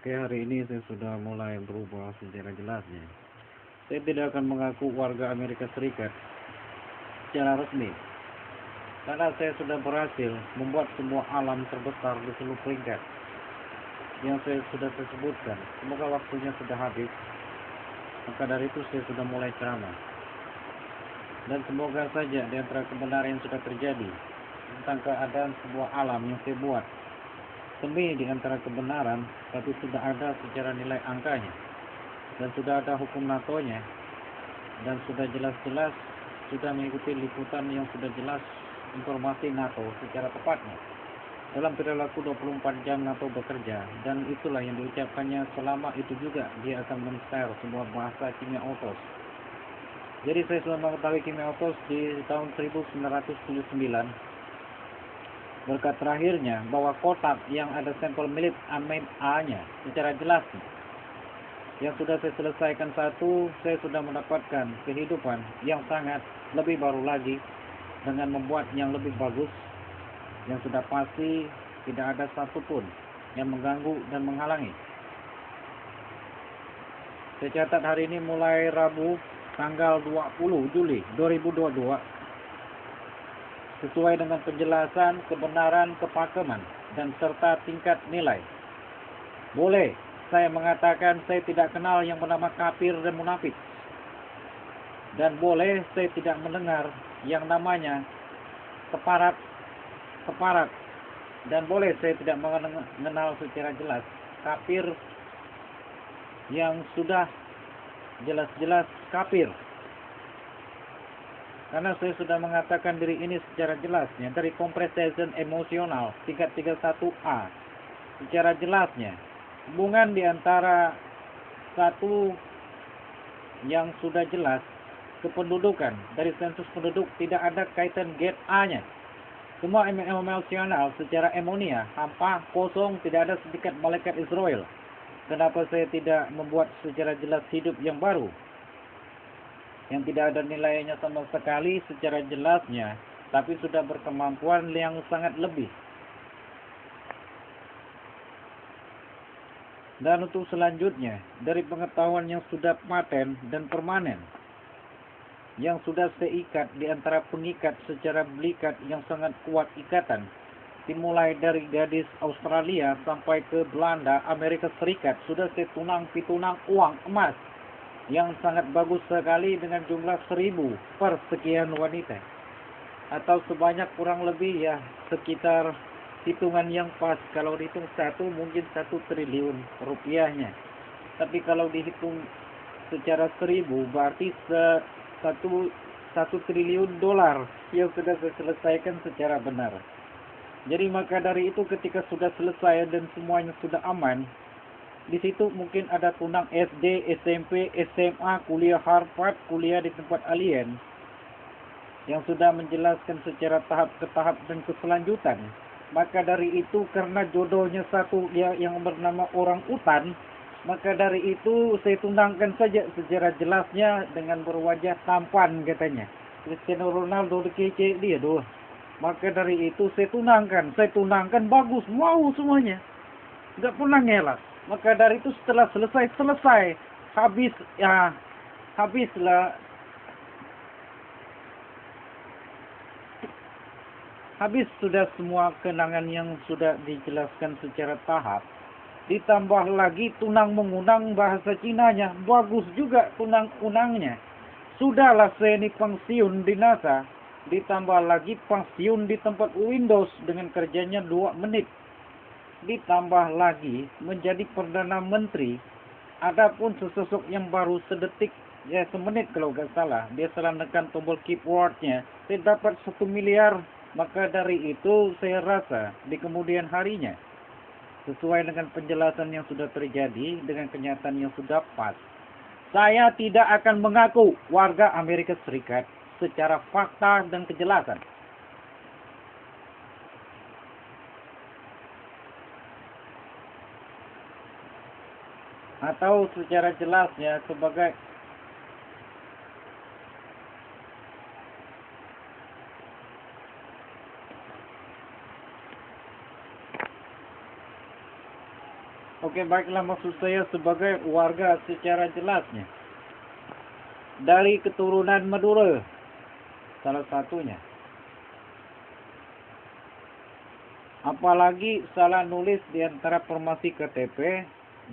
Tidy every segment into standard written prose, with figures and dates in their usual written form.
Oke, hari ini saya sudah mulai berubah secara jelasnya. Saya tidak akan mengaku warga Amerika Serikat secara resmi, karena saya sudah berhasil membuat semua alam terbesar di seluruh peringkat yang saya sudah tersebutkan. Semoga waktunya sudah habis, maka dari itu saya sudah mulai ceramah. Dan semoga saja di antara kebenaran yang sudah terjadi tentang keadaan sebuah alam yang saya buat, semi di antara kebenaran, tapi sudah ada secara nilai angkanya, dan sudah ada hukum NATO-nya, dan sudah jelas-jelas sudah mengikuti liputan yang sudah jelas informasi NATO secara tepatnya. Dalam perilaku 24 jam NATO bekerja, dan itulah yang diucapkannya. Selama itu juga dia akan men-share sebuah bahasa kimia otos. Jadi saya sudah mengetahui kimia otos di tahun 1979, berkat terakhirnya bahwa kotak yang ada sampel milik amib A-nya secara jelas yang sudah saya selesaikan satu, saya sudah mendapatkan kehidupan yang sangat lebih baru lagi dengan membuat yang lebih bagus, yang sudah pasti tidak ada satupun yang mengganggu dan menghalangi. Saya catat hari ini mulai Rabu tanggal 20 Juli 2022 sesuai dengan penjelasan kebenaran kepakeman dan serta tingkat nilai. Boleh saya mengatakan saya tidak kenal yang bernama kafir dan munafik, dan boleh saya tidak mendengar yang namanya keparat, dan boleh saya tidak mengenal secara jelas kafir yang sudah jelas-jelas kafir. Karena saya sudah mengatakan diri ini secara jelasnya dari compression emosional tingkat 31A. Secara jelasnya, hubungan di antara satu yang sudah jelas kependudukan dari sensus penduduk tidak ada kaitan gate A-nya. Semua emosional secara emonia, hampa, kosong, tidak ada sedikit malaikat Israel. Kenapa saya tidak membuat secara jelas hidup yang baru? Yang tidak ada nilainya sama sekali secara jelasnya, tapi sudah berkemampuan yang sangat lebih. Dan untuk selanjutnya, dari pengetahuan yang sudah paten dan permanen, yang sudah saya ikat di antara pengikat secara belikat yang sangat kuat ikatan, dimulai dari gadis Australia sampai ke Belanda, Amerika Serikat, sudah saya tunang uang emas yang sangat bagus sekali dengan jumlah 1000 per sekian wanita, atau sebanyak kurang lebih ya sekitar hitungan yang pas. Kalau dihitung satu mungkin 1 triliun rupiahnya, tapi kalau dihitung secara 1000 berarti 1 triliun dolar yang sudah saya selesaikan secara benar. Jadi maka dari itu ketika sudah selesai dan semuanya sudah aman, di situ mungkin ada tunang SD, SMP, SMA, kuliah Harvard, kuliah di tempat alien, yang sudah menjelaskan secara tahap ke tahap dan keselanjutan. Maka dari itu karena jodohnya satu yang bernama orang utan, maka dari itu saya tunangkan saja secara jelasnya dengan berwajah tampan katanya. Cristiano Ronaldo kece dia doh. Maka dari itu saya tunangkan bagus, mau semuanya. Nggak pernah ngelak. Maka dari itu setelah selesai, habis sudah semua kenangan yang sudah dijelaskan secara tahap. Ditambah lagi tunang mengundang bahasa Cinanya, bagus juga tunang-unangnya. Sudahlah saya ini pensiun di NASA, ditambah lagi pensiun di tempat Windows dengan kerjanya 2 menit. Ditambah lagi menjadi Perdana Menteri. Adapun sesosok yang baru sedetik, ya semenit kalau nggak salah, dia salah menekan tombol keyboardnya, saya dapat 1 miliar. Maka dari itu saya rasa di kemudian harinya, sesuai dengan penjelasan yang sudah terjadi, dengan kenyataan yang sudah pas, saya tidak akan mengaku warga Amerika Serikat secara fakta dan kejelasan. Atau secara jelasnya sebagai Oke, baiklah, maksud saya sebagai warga secara jelasnya. Dari keturunan Madura, salah satunya. Apalagi salah nulis di antara formasi KTP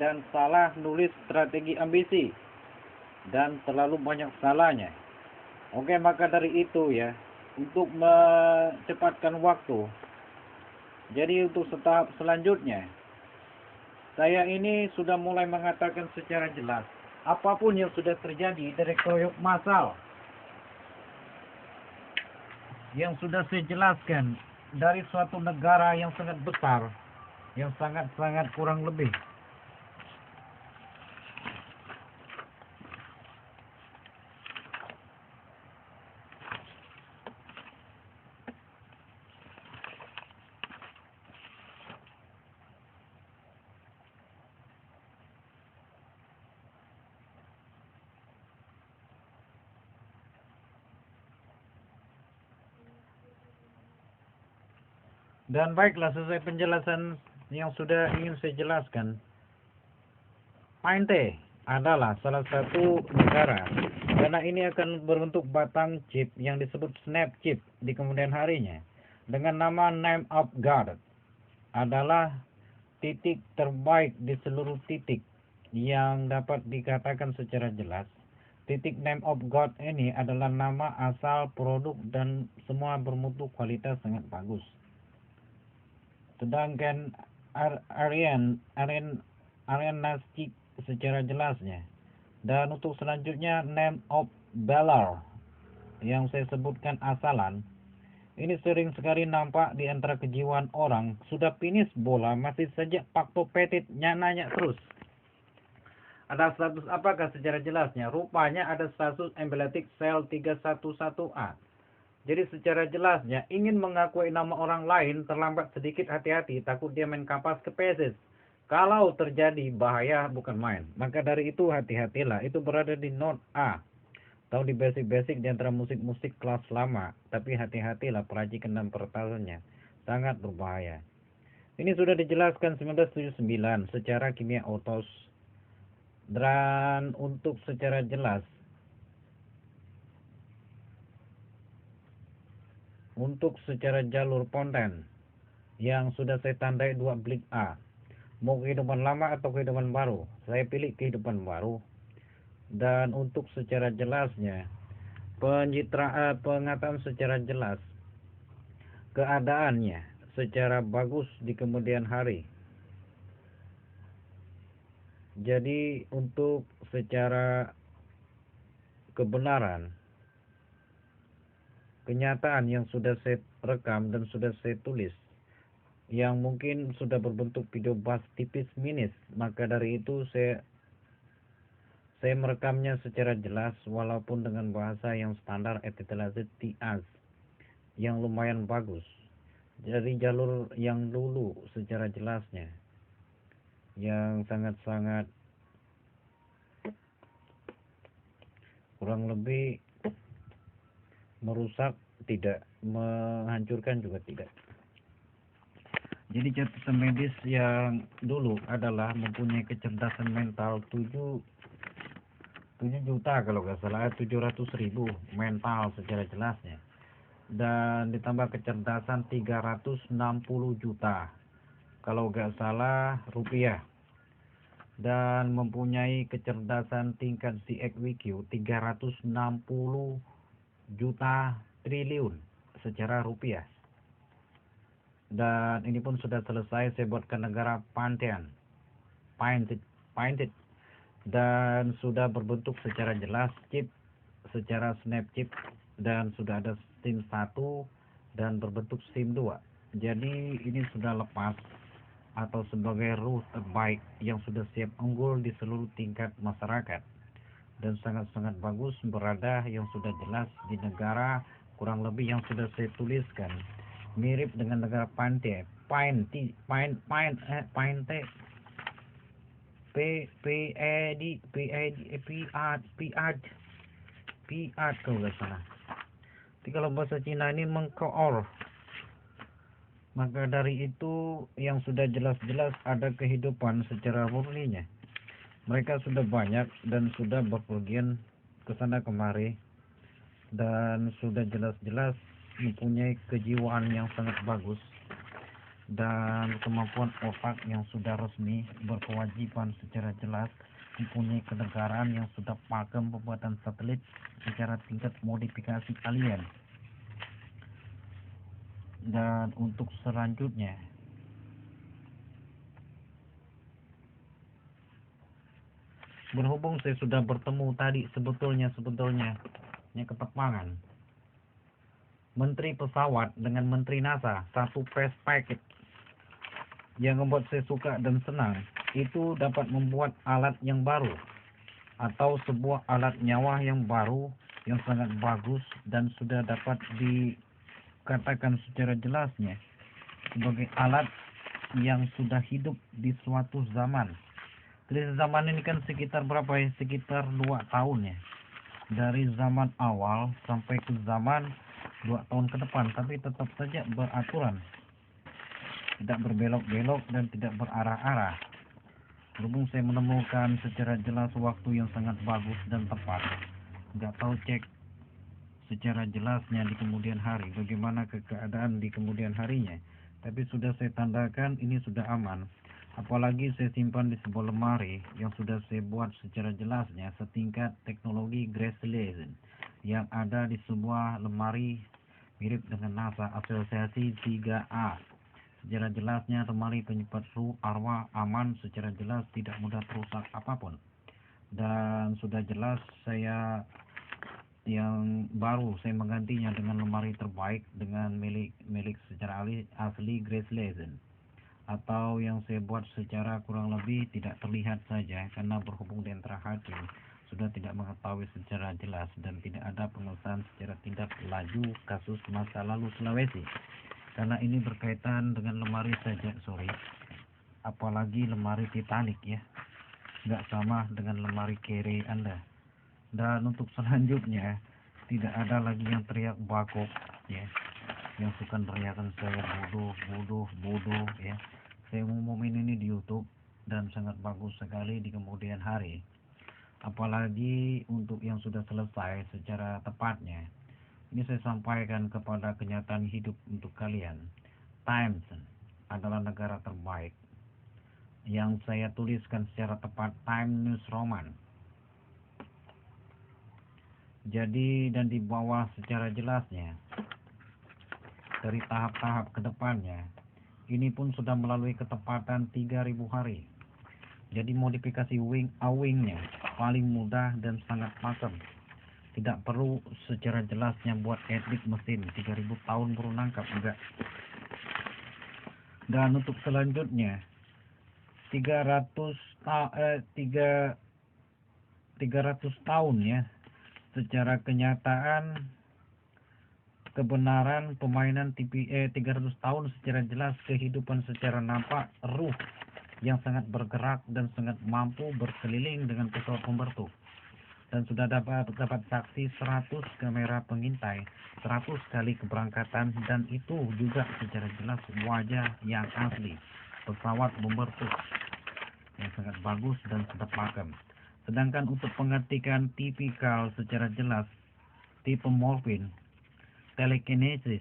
dan salah nulis strategi ambisi. Dan terlalu banyak salahnya. Oke, maka dari itu ya, untuk mencepatkan waktu, jadi untuk tahap selanjutnya, saya ini sudah mulai mengatakan secara jelas, apapun yang sudah terjadi dari keroyok massal, yang sudah saya jelaskan, dari suatu negara yang sangat besar, yang sangat-sangat kurang lebih. Dan baiklah, sesuai penjelasan yang sudah ingin saya jelaskan, Painte adalah salah satu negara, karena ini akan berbentuk batang chip yang disebut snap chip di kemudian harinya, dengan nama Name of God, adalah titik terbaik di seluruh titik yang dapat dikatakan secara jelas. Titik Name of God ini adalah nama asal produk dan semua bermutu kualitas sangat bagus. Sedangkan Aryan Nastic secara jelasnya. Dan untuk selanjutnya Name of Valor yang saya sebutkan asalan, ini sering sekali nampak di antara kejiwaan orang. Sudah finish bola masih saja Pakto Petit nanya terus. Ada status apakah secara jelasnya? Rupanya ada status embletik sel 311A. Jadi secara jelasnya, ingin mengakui nama orang lain terlambat sedikit, hati-hati, takut dia main kapas ke pesis. Kalau terjadi bahaya bukan main. Maka dari itu hati-hatilah, itu berada di note A. Tahu di basic-basic di antara musik-musik kelas lama. Tapi hati-hatilah peracikan dan peretasannya. Sangat berbahaya. Ini sudah dijelaskan 1979 secara kimia otos. Dan untuk secara jelas, untuk secara jalur ponten yang sudah saya tandai 2 blik A, mau kehidupan lama atau kehidupan baru, saya pilih kehidupan baru. Dan untuk secara jelasnya, pengataan secara jelas keadaannya secara bagus di kemudian hari. Jadi untuk secara kebenaran, kenyataan yang sudah saya rekam dan sudah saya tulis, yang mungkin sudah berbentuk video bass tipis minis, maka dari itu saya merekamnya secara jelas walaupun dengan bahasa yang standar etalase TIAS yang lumayan bagus. Dari jalur yang dulu secara jelasnya, yang sangat-sangat kurang lebih merusak tidak, menghancurkan juga tidak. Jadi catatan medis yang dulu adalah mempunyai kecerdasan mental 7 juta kalau nggak salah, 700.000 mental secara jelasnya. Dan ditambah kecerdasan 360 juta kalau nggak salah rupiah. Dan mempunyai kecerdasan tingkat CXWQ 360 juta triliun secara rupiah. Dan ini pun sudah selesai saya buatkan negara Painted dan sudah berbentuk secara jelas chip, secara snap chip, dan sudah ada SIM 1 dan berbentuk SIM 2. Jadi ini sudah lepas atau sebagai rule terbaik yang sudah siap unggul di seluruh tingkat masyarakat, dan sangat-sangat bagus berada yang sudah jelas di negara kurang lebih yang sudah saya tuliskan mirip dengan negara Painte kalau bahasa Cina ini mengkoor Maka dari itu yang sudah jelas-jelas ada kehidupan secara murninya. Mereka sudah banyak dan sudah berpergian ke sana kemari dan sudah jelas-jelas mempunyai kejiwaan yang sangat bagus dan kemampuan otak yang sudah resmi, berkewajiban secara jelas, mempunyai kenegaraan yang sudah pakem pembuatan satelit secara tingkat modifikasi alien. Dan untuk selanjutnya, berhubung saya sudah bertemu tadi sebetulnya ketepangan Menteri Pesawat dengan Menteri NASA, satu press packet yang membuat saya suka dan senang, itu dapat membuat alat yang baru atau sebuah alat nyawa yang baru yang sangat bagus dan sudah dapat dikatakan secara jelasnya sebagai alat yang sudah hidup di suatu zaman. Jadi zaman ini kan sekitar berapa ya? Sekitar 2 tahun ya. Dari zaman awal sampai ke zaman 2 tahun ke depan, tapi tetap saja beraturan. Tidak berbelok-belok dan tidak berarah-arah. Berhubung saya menemukan secara jelas waktu yang sangat bagus dan tepat. Nggak tahu cek secara jelasnya di kemudian hari, bagaimana keadaan di kemudian harinya. Tapi sudah saya tandakan ini sudah aman. Apalagi saya simpan di sebuah lemari yang sudah saya buat secara jelasnya setingkat teknologi Grace Legend yang ada di sebuah lemari mirip dengan NASA Asosiasi 3A. Secara jelasnya lemari penyimpan ruh arwah aman, secara jelas tidak mudah terusak apapun. Dan sudah jelas saya yang baru saya menggantinya dengan lemari terbaik dengan milik secara asli Grace Legend, atau yang saya buat secara kurang lebih tidak terlihat saja karena berhubung di antara hakim sudah tidak mengetahui secara jelas dan tidak ada pengesahan secara tindak lanjut kasus masa lalu Sulawesi, karena ini berkaitan dengan lemari saja, apalagi lemari Titanic ya, nggak sama dengan lemari carry Anda. Dan untuk selanjutnya tidak ada lagi yang teriak bakok ya, yang suka teriakan saya bodoh ya. Saya ngumumin ini di YouTube dan sangat bagus sekali di kemudian hari. Apalagi untuk yang sudah selesai secara tepatnya, ini saya sampaikan kepada kenyataan hidup untuk kalian. Times adalah negara terbaik. Yang saya tuliskan secara tepat Time News Roman. Jadi dan di bawah secara jelasnya dari tahap-tahap ke depannya, ini pun sudah melalui ketepatan 3000 hari. Jadi modifikasi wingnya paling mudah dan sangat pakem. Tidak perlu secara jelasnya buat edit mesin 3000 tahun baru nangkap, enggak. Dan untuk selanjutnya 300 tahun ya, secara kenyataan kebenaran pemainan 300 tahun secara jelas kehidupan secara nampak ruh yang sangat bergerak dan sangat mampu berkeliling dengan pesawat pembertuh. Dan sudah dapat saksi 100 kamera pengintai, 100 kali keberangkatan, dan itu juga secara jelas wajah yang asli pesawat pembertuh yang sangat bagus dan sudah pakem. Sedangkan untuk pengetikan tipikal secara jelas tipe morfin, telekinesis,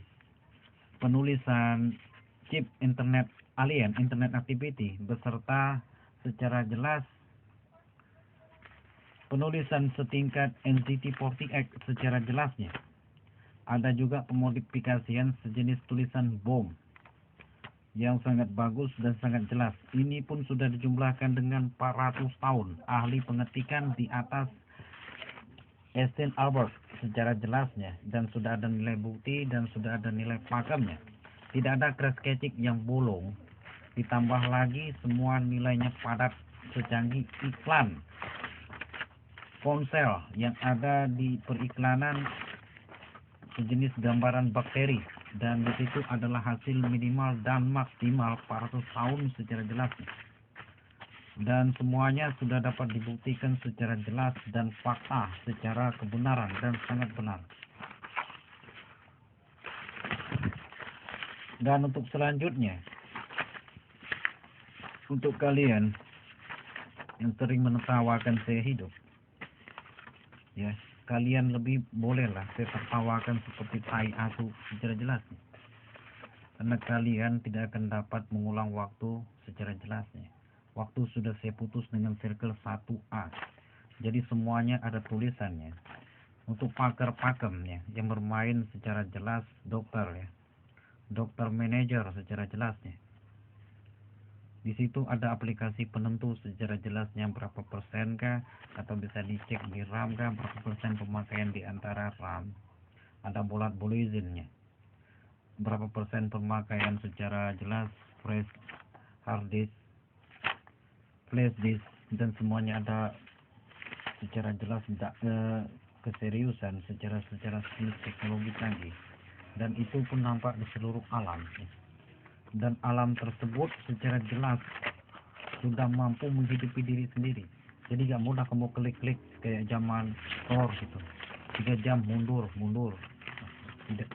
penulisan chip internet alien, internet activity, beserta secara jelas penulisan setingkat NCT-40X secara jelasnya. Ada juga pemodifikasian sejenis tulisan bom yang sangat bagus dan sangat jelas. Ini pun sudah dijumlahkan dengan 400 tahun ahli pengetikan di atas Einstein Albert secara jelasnya, dan sudah ada nilai bukti dan sudah ada nilai pakemnya. Tidak ada crash kecik yang bolong. Ditambah lagi semua nilainya padat secanggih iklan ponsel yang ada di periklanan sejenis gambaran bakteri, dan di situ adalah hasil minimal dan maksimal 400 tahun secara jelasnya. Dan semuanya sudah dapat dibuktikan secara jelas dan fakta secara kebenaran dan sangat benar. Dan untuk selanjutnya, untuk kalian yang sering menertawakan saya hidup, ya, kalian lebih bolehlah saya tertawakan seperti tai asu secara jelasnya. Karena kalian tidak akan dapat mengulang waktu secara jelasnya. Waktu sudah saya putus dengan circle 1A. Jadi semuanya ada tulisannya. Untuk pakar-pakamnya yang bermain secara jelas, dokter ya. Dokter manajer secara jelasnya. Di situ ada aplikasi penentu secara jelasnya berapa persen kah, atau bisa dicek di RAM kah, berapa persen pemakaian di antara RAM. Ada bullet-bulletinnya. Berapa persen pemakaian secara jelas flash, hard disk, flash disk, dan semuanya ada secara jelas, keseriusan secara teknologi canggih. Dan itu pun nampak di seluruh alam, dan alam tersebut secara jelas sudah mampu menghidupi diri sendiri. Jadi gak mudah kamu klik-klik kayak zaman Thor gitu, 3 jam mundur tidak.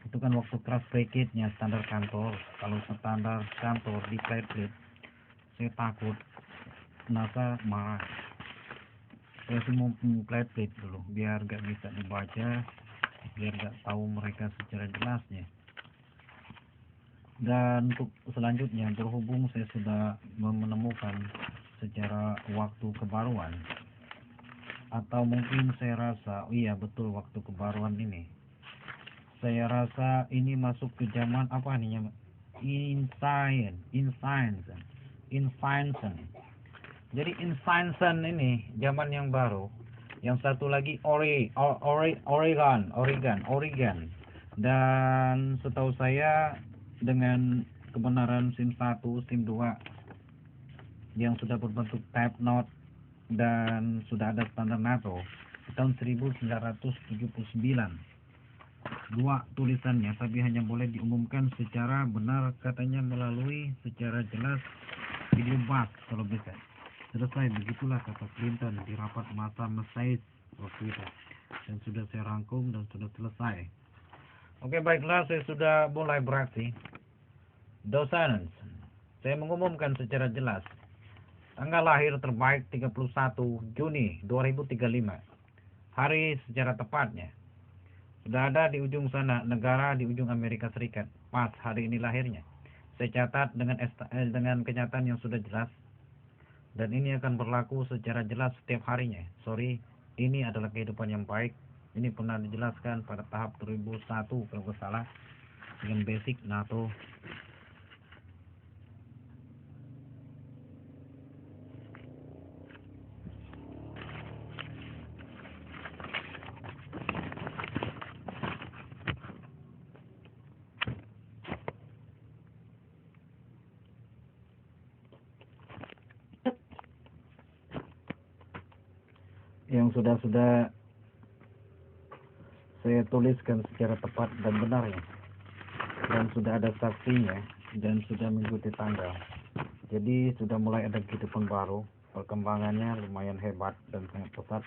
Itu kan waktu crash bracket-nya standar kantor. Kalau standar kantor di plate, saya takut NASA marah. Saya semua plate dulu biar gak bisa dibaca, biar gak tahu mereka secara jelasnya. Dan untuk selanjutnya, berhubung saya sudah menemukan secara waktu kebaruan, atau mungkin saya rasa, iya betul, waktu kebaruan ini, saya rasa ini masuk ke zaman apa nih, Infinesen. Jadi Infinesen ini zaman yang baru. Yang satu lagi Oregon. Dan setahu saya dengan kebenaran SIM 1, SIM 2 yang sudah berbentuk type note dan sudah ada standar NATO tahun 1979. Dua tulisannya, tapi hanya boleh diumumkan secara benar katanya melalui secara jelas video bus kalau bisa. Selesai, begitulah kata Clinton di rapat masa Mesais waktu itu. Dan sudah saya rangkum dan sudah selesai. Oke, baiklah, saya sudah mulai beraksi. Dosanens, saya mengumumkan secara jelas tanggal lahir terbaik 31 Juni 2035. Hari secara tepatnya sudah ada di ujung sana, negara di ujung Amerika Serikat. Pas hari ini lahirnya. Saya catat dengan kenyataan yang sudah jelas. Dan ini akan berlaku secara jelas setiap harinya. Sorry, ini adalah kehidupan yang baik. Ini pernah dijelaskan pada tahap 2001 kalau tidak salah, dengan basic NATO. Yang sudah saya tuliskan secara tepat dan benar ya, dan sudah ada saksinya dan sudah mengikuti tanggal. Jadi sudah mulai ada kehidupan baru, perkembangannya lumayan hebat dan sangat pesat.